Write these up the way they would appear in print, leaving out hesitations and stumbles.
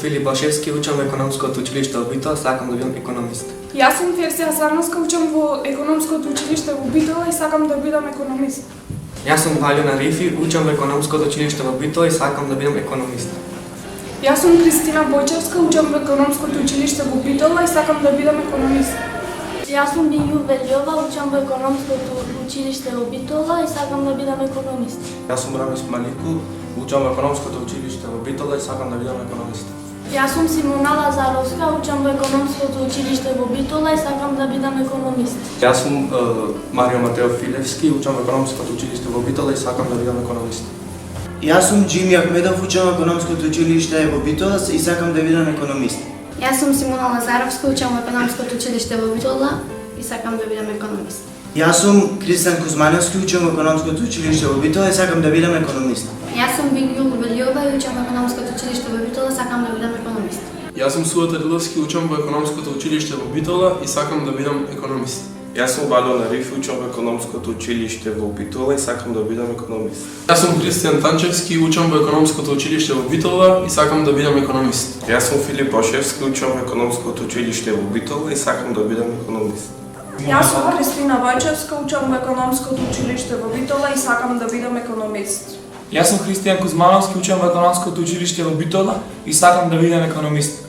Филип Башевски, учам во економското училиште во Битола, сакам да бидам економист. Јас сум Ферсија Сарновска, учам во економското училиште во Битола и сакам да бидам економист. Јас сум Валјона Рифи, учам во економското училиште во Битола и сакам да бидам економист. Јас сум Кристина Бојчевска, учам во економското училиште во Битола и сакам да бидам економист. Јас сум Бињу Велјова, учам во економското училиште во Битола и сакам да бидам економист. Јас сум Рамис Малику, учам во економското училиште во Битола и сакам да бидам економист. Јас сум Симона Лазаровска, учам во економското училиште во Битола и сакам да бидам економист. Јас сум Марио Матео Филевски, учам во економското училиште во Битола и сакам да бидам економист. Јас сум Џими Ахмедов, учам во економското училиште во Битола и сакам да бидам економист. Јас сум Симона Лазаровска, учам во економското училиште во Битола и сакам да бидам економист. Јас сум Кристијан Кузмановски, учам во економското училиште во Битола и сакам да бидам економист. Јас сум Бињу Велјова и учам во економското училиште во Битола, сакам да бидам економист. Јас сум Суета Риловски, учам во економското училиште во Битола и сакам да бидам економист. Јас сум Валјона Рифи, учам во економското училиште во Битола и сакам да бидам економист. Јас сум Христијан Танчевски, учам во економското училиште во Битола и сакам да бидам економист. Јас сум Филип Башевски, учам во економското училиште во Битола и сакам да бидам економист. Јас сум Кристина Бојчевска, учам во економското училиште во Битола и сакам да бидам економист. Јас сум Христијан Кузмановски, учам во економското училиште во Битола и сакам да бидам економист.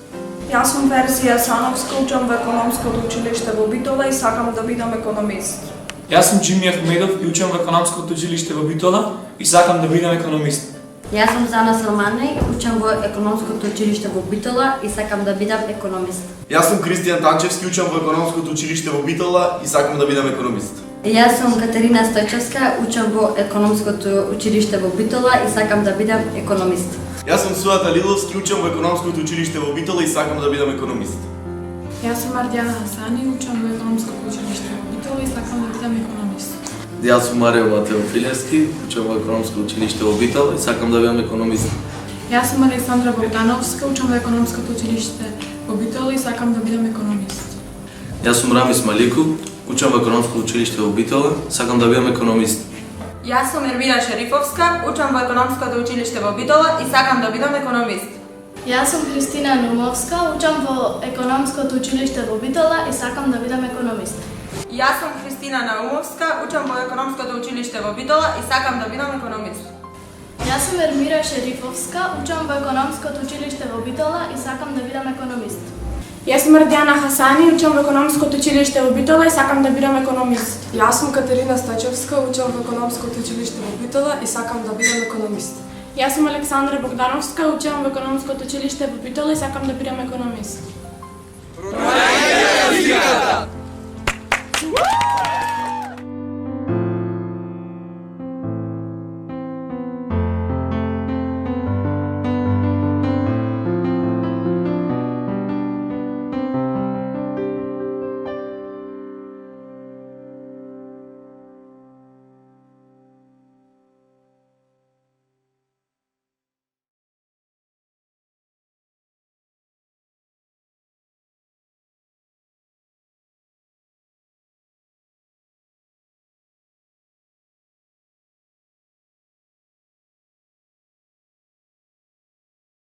Јас сум Ферсија Сарновска, учам во економското училиште во Битола и сакам да бидам економист. Јас сум Џими Ахмедов и учам во економското училиште во Битола и сакам да бидам економист. Јас сум Зана Салмани, учам во економското училиште во Битола и сакам да бидам економист. Јас сум Кристијан Танчевски, учам во економското училиште во Битола и сакам да бидам економист. Јас сум Катерина Стојчевска, учам во економското училиште во Битола и сакам да бидам економист. Јас сум Суета Лиловски, учам во економското училиште во Битола и сакам да бидам економист. Јас сум Ардјана Хасани, учам во економското училиште во Битола и сакам да бидам економист. Јас сум Марио Матео Филевски, учам во економско училиште во Битола и сакам да бидам економист. Јас сум Александра Богдановска, учам во економското училиште во Битола и сакам да бидам економист. Јас сум Рамис Малику, учам во економско училиште во Битола, сакам да бидам економист. Јас сум Ермина Шерифовска, учам во економското училиште во Битола и сакам да бидам економист. Јас сум Христина Нумовска, учам во економското училиште во Битола и сакам да бидам економист. Јас сум Христина Наумовска, учам во економското училиште во Битола и сакам да бидам економист. Јас сум Ермира Шерифовска, учам во економското училиште во Битола и сакам да бидам економист. Јас сум Ардјана Хасани, учам во економското училиште во Битола и сакам да бидам економист. Јас сум Катерина Стојчевска, учам во економското училиште во Битола и сакам да бидам економист. Јас сум Александра Богдановска, учам во економското училиште во Битола и сакам да бидам економист.